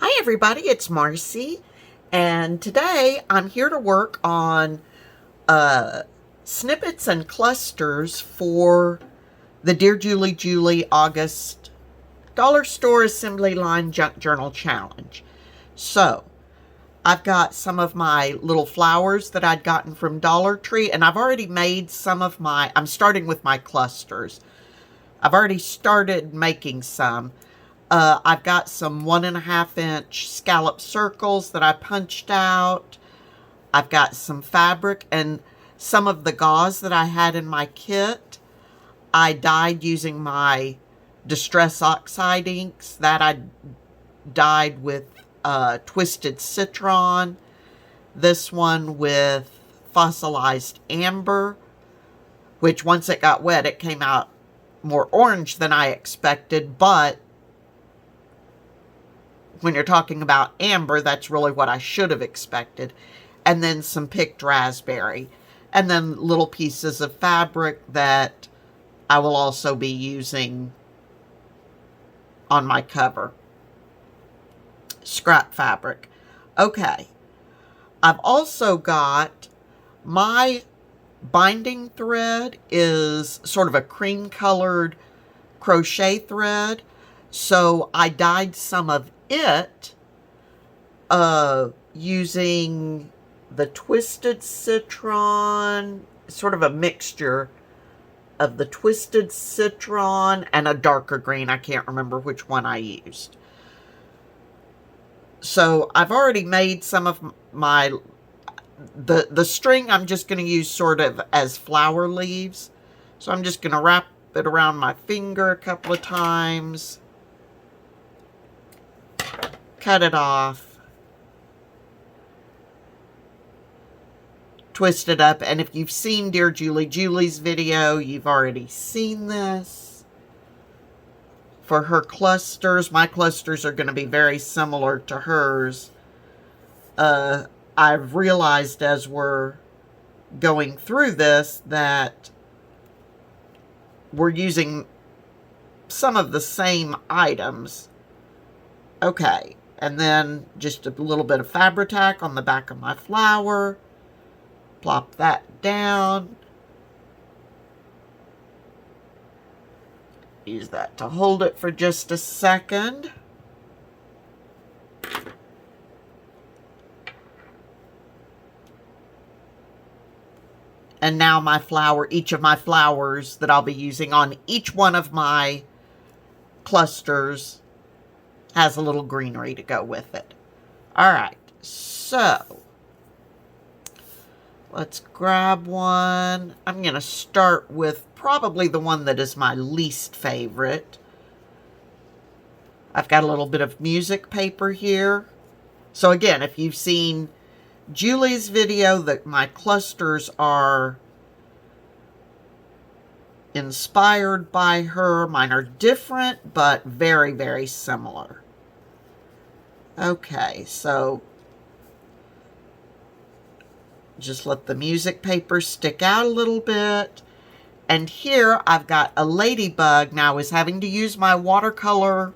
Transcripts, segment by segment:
Hi everybody, it's Marcy, and today I'm here to work on snippets and clusters for the Dearjuliejulie August Dollar Store Assembly Line Junk Journal Challenge. So, I've got some of my little flowers that I'd gotten from Dollar Tree, and I've already made some of I'm starting with my clusters. I've already started making some. I've got some 1.5 inch scallop circles that I punched out. I've got some fabric and some of the gauze that I had in my kit. I dyed using my Distress Oxide inks that I dyed with Twisted Citron. This one with fossilized amber, which once it got wet, it came out more orange than I expected, but when you're talking about amber, that's really what I should have expected. And then some picked raspberry. And then little pieces of fabric that I will also be using on my cover. Scrap fabric. Okay. I've also got my binding thread is sort of a cream colored crochet thread. So I dyed some of it using the Twisted Citron, sort of a mixture of the Twisted Citron and a darker green. I can't remember which one I used. So I've already made some of my, the string I'm just going to use sort of as flower leaves. So I'm just going to wrap it around my finger a couple of times. Cut it off, twist it up, and if you've seen Dearjulie's video, you've already seen this. For her clusters, my clusters are going to be very similar to hers. I've realized as we're going through this that we're using some of the same items. Okay. And then just a little bit of Fabri-Tac on the back of my flower. Plop that down. Use that to hold it for just a second. And now my flower, each of my flowers that I'll be using on each one of my clusters has a little greenery to go with it. All right, so let's grab one. I'm going to start with probably the one that is my least favorite. I've got a little bit of music paper here. So again, if you've seen Julie's video, that my clusters are inspired by her. Mine are different, but very, very similar. Okay, so just let the music paper stick out a little bit. And here I've got a ladybug. Now I was having to use my watercolor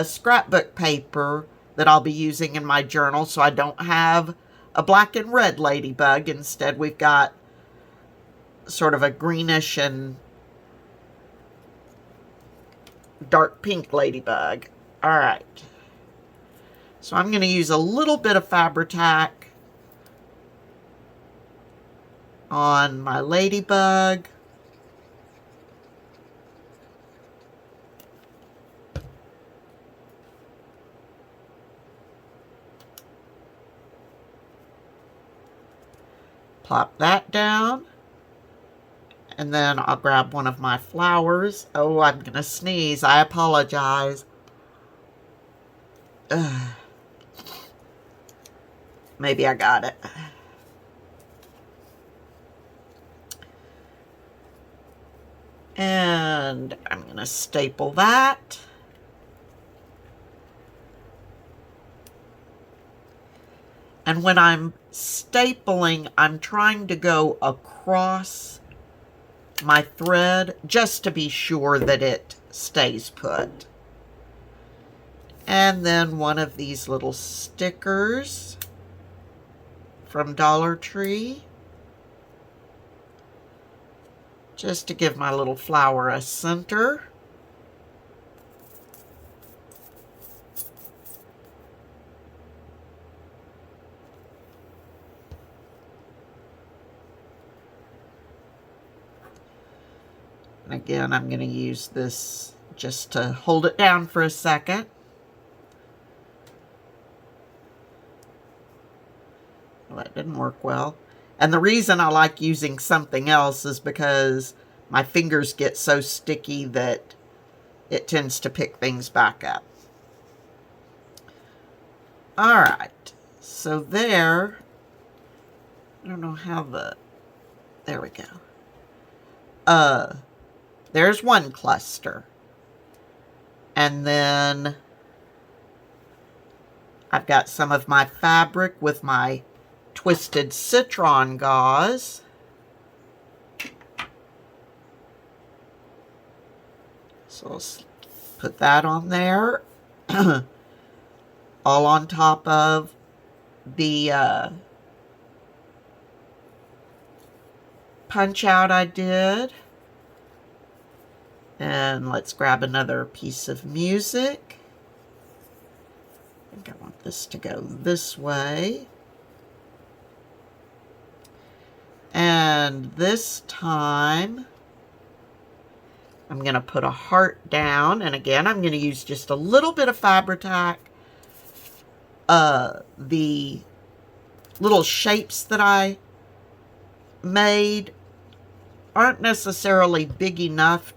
scrapbook paper that I'll be using in my journal, so I don't have a black and red ladybug. Instead, we've got sort of a greenish and dark pink ladybug. All right. So I'm going to use a little bit of Fabri-Tac on my ladybug. Plop that down. And then I'll grab one of my flowers. Oh, I'm going to sneeze. I apologize. Ugh. Maybe I got it. And I'm going to staple that. And when I'm stapling, I'm trying to go across my thread just to be sure that it stays put. And then one of these little stickers from Dollar Tree, just to give my little flower a center. And again, I'm going to use this just to hold it down for a second. Well, that didn't work well. And the reason I like using something else is because my fingers get so sticky that it tends to pick things back up. All right, so there, I don't know how there we go. There's one cluster. And then I've got some of my fabric with my twisted citron gauze. So let's put that on there. All on top of the punch out I did. And let's grab another piece of music. I think I want this to go this way. And this time, I'm going to put a heart down. And again, I'm going to use just a little bit of Fabri-Tac. The little shapes that I made aren't necessarily big enough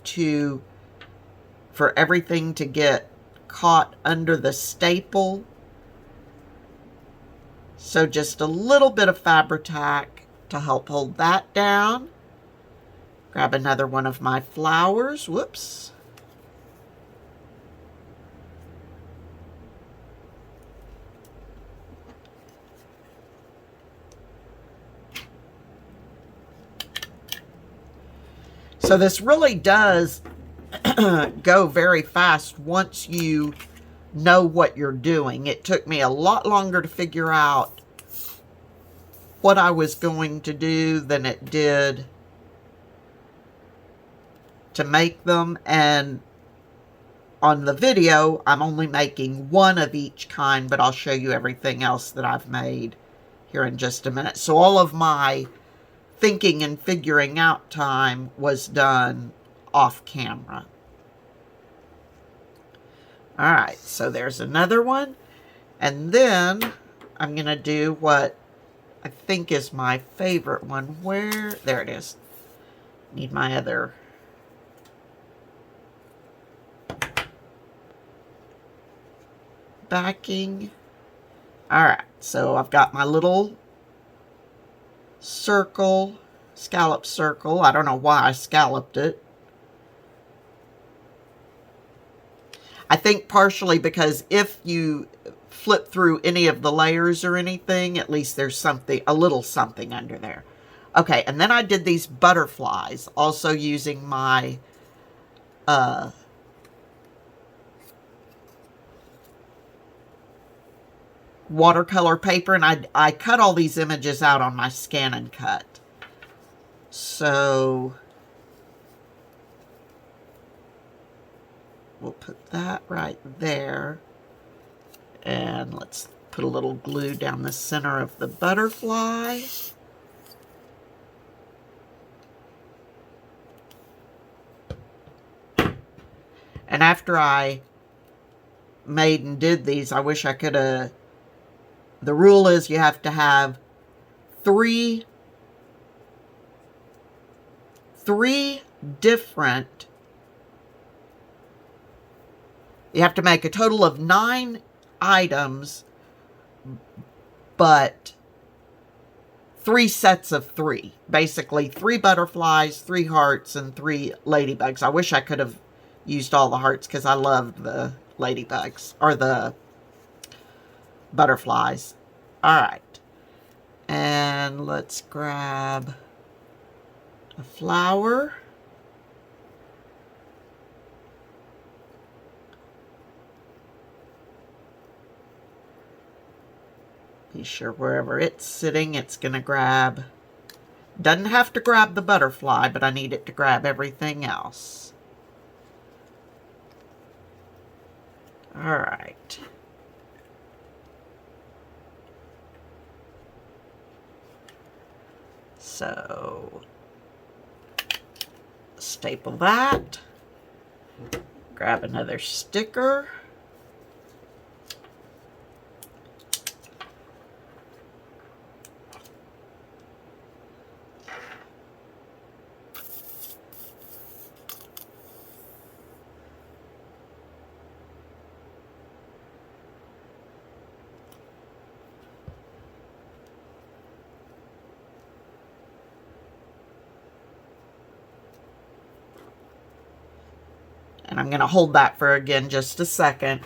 for everything to get caught under the staple. So just a little bit of Fabri-Tac to help hold that down. Grab another one of my flowers. Whoops. So this really does go very fast once you know what you're doing. It took me a lot longer to figure out what I was going to do than it did to make them. And on the video, I'm only making one of each kind, but I'll show you everything else that I've made here in just a minute. So all of my thinking and figuring out time was done off camera. All right, so there's another one. And then I'm going to do what I think is my favorite one. There it is. Need my other backing. All right, so I've got my little circle, scallop circle. I don't know why I scalloped it. I think partially because if you flip through any of the layers or anything, at least there's something, a little something under there. Okay, and then I did these butterflies, also using my watercolor paper, and I cut all these images out on my Scan and Cut. So we'll put that right there. And let's put a little glue down the center of the butterfly. And after I made and did these, I wish I could have... The rule is you have to have three different... You have to make a total of 9 items, but 3 sets of 3. Basically, 3 butterflies, 3 hearts, and 3 ladybugs. I wish I could have used all the hearts because I loved the ladybugs, or the butterflies. All right. And let's grab a flower. Be sure wherever it's sitting, it's going to grab. Doesn't have to grab the butterfly, but I need it to grab everything else. All right. So, staple that. Grab another sticker. And I'm going to hold that for, again, just a second,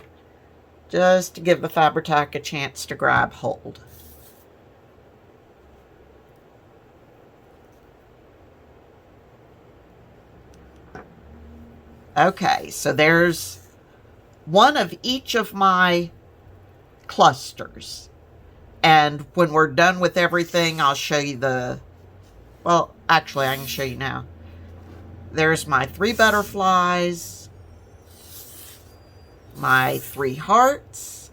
just to give the Fabri-Tac a chance to grab hold. Okay, so there's one of each of my clusters. And when we're done with everything, I'll show you the, well, actually, I can show you now. There's my 3 butterflies, my 3 hearts,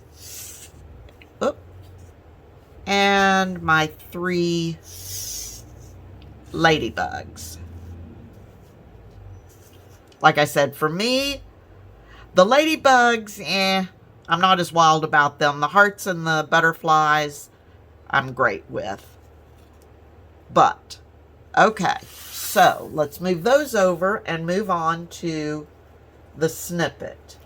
and my 3 ladybugs. Like I said, for me, the ladybugs, I'm not as wild about them. The hearts and the butterflies, I'm great with. But, okay, so let's move those over and move on to the snippet.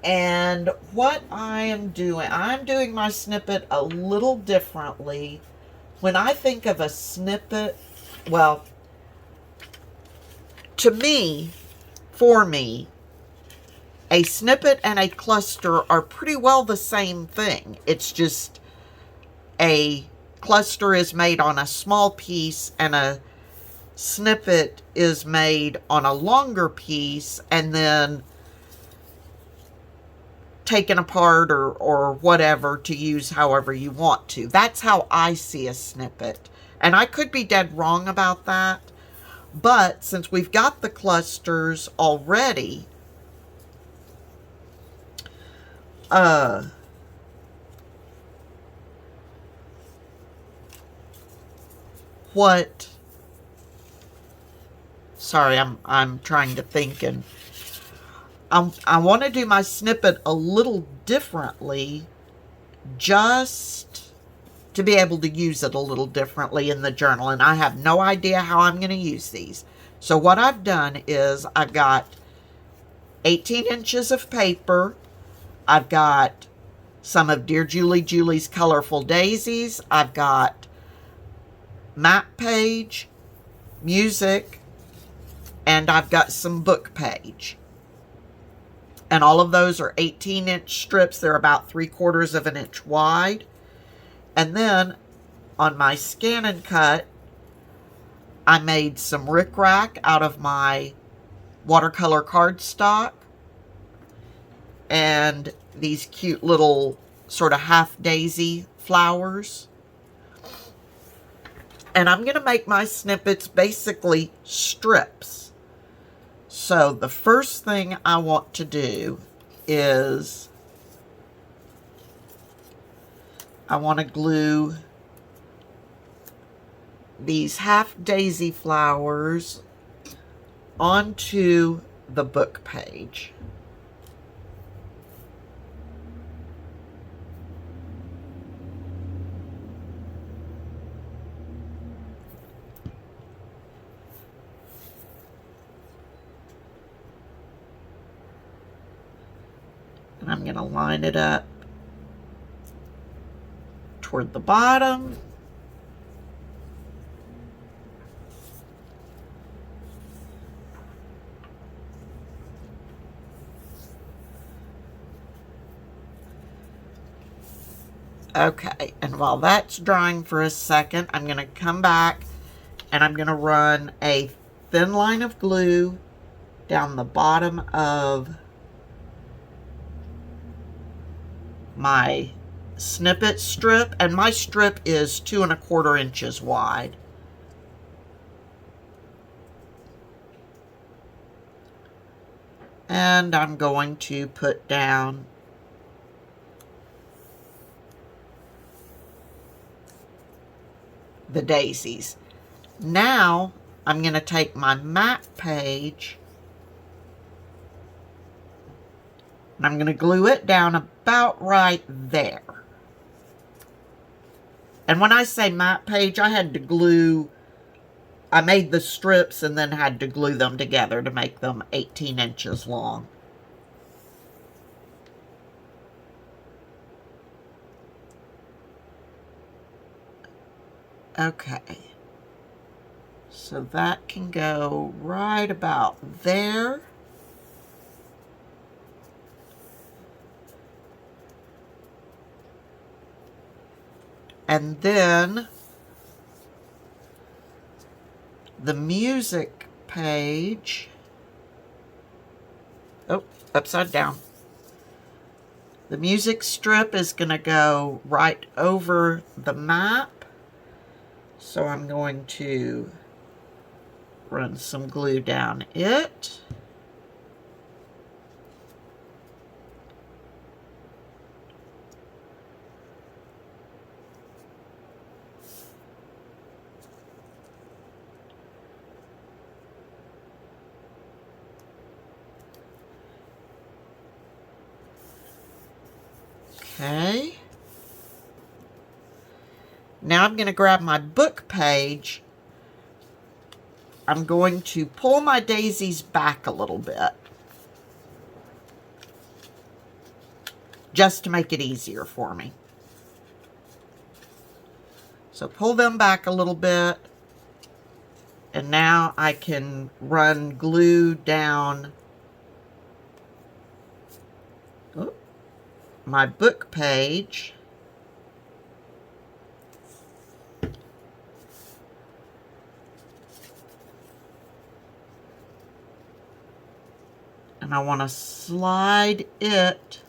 And what I'm doing my snippet a little differently. When I think of a snippet, well, to me, for me, a snippet and a cluster are pretty well the same thing. It's just a cluster is made on a small piece and a snippet is made on a longer piece and then taken apart or whatever to use however you want to. That's how I see a snippet. And I could be dead wrong about that. But since we've got the clusters already, sorry, I'm trying to think, and I want to do my snippet a little differently just to be able to use it a little differently in the journal, and I have no idea how I'm going to use these. So what I've done is I've got 18 inches of paper. I've got some of Dearjuliejulie Colorful Daisies. I've got map page, music, and I've got some book page. And all of those are 18-inch strips. They're about 3/4 of an inch wide. And then on my Scan and Cut, I made some rickrack out of my watercolor cardstock. And these cute little sort of half daisy flowers. And I'm going to make my snippets basically strips. So the first thing I want to do is I want to glue these half daisy flowers onto the book page. And I'm going to line it up toward the bottom. Okay, and while that's drying for a second, I'm going to come back and I'm going to run a thin line of glue down the bottom of my snippet strip, and my strip is 2 1/4 inches wide. And I'm going to put down the daisies. Now I'm going to take my map page and I'm going to glue it down about right there. And when I say map page, I made the strips and then had to glue them together to make them 18 inches long. Okay. So that can go right about there. And then the music page, oh, upside down. The music strip is going to go right over the map. So I'm going to run some glue down it. Okay. Now I'm going to grab my book page. I'm going to pull my daisies back a little bit, just to make it easier for me. So pull them back a little bit, and now I can run glue down my book page. And I want to slide it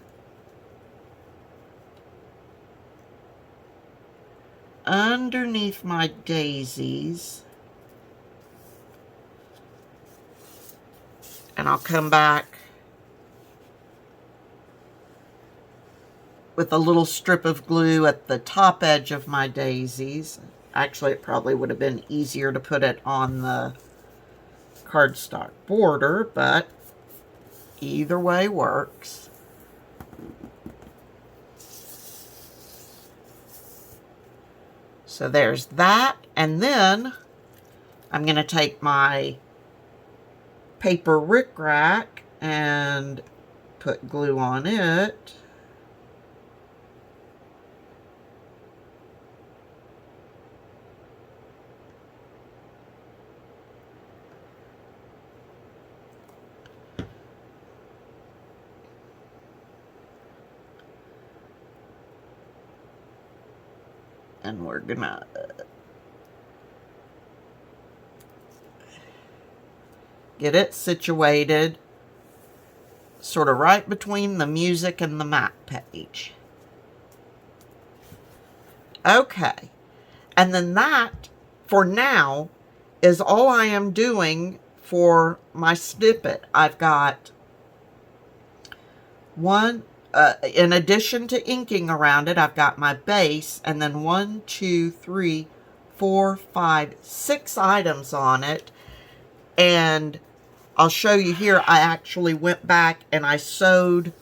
underneath my daisies. And I'll come back with a little strip of glue at the top edge of my daisies. Actually, it probably would have been easier to put it on the cardstock border, but either way works. So there's that, and then I'm going to take my paper rickrack and put glue on it. And we're gonna get it situated sort of right between the music and the map page. Okay, and then that, for now, is all I am doing for my snippet. I've got one, in addition to inking around it, I've got my base, and then 1, 2, 3, 4, 5, 6 items on it. And I'll show you here, I actually went back and I sewed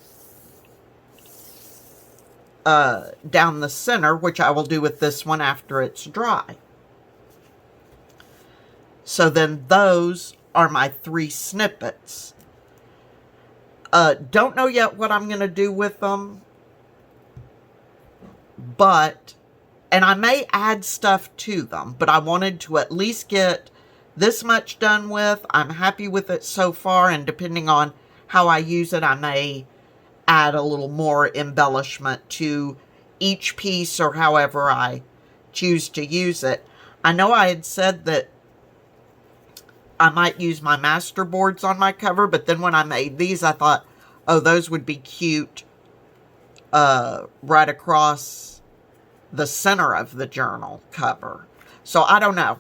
down the center, which I will do with this one after it's dry. So then those are my 3 snippets. Don't know yet what I'm going to do with them, and I may add stuff to them, but I wanted to at least get this much done with. I'm happy with it so far, and depending on how I use it, I may add a little more embellishment to each piece or however I choose to use it. I know I had said that I might use my master boards on my cover, but then when I made these, I thought, oh, those would be cute right across the center of the journal cover. So I don't know.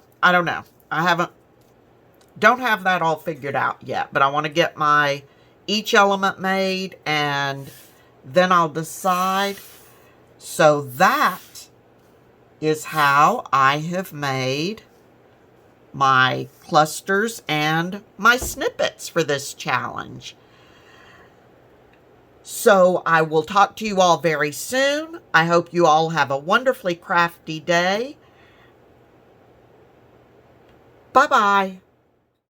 Don't have that all figured out yet, but I want to get my each element made, and then I'll decide. So that is how I have made my clusters and my snippets for this challenge. So I will talk to you all very soon. I hope you all have a wonderfully crafty day. Bye-bye.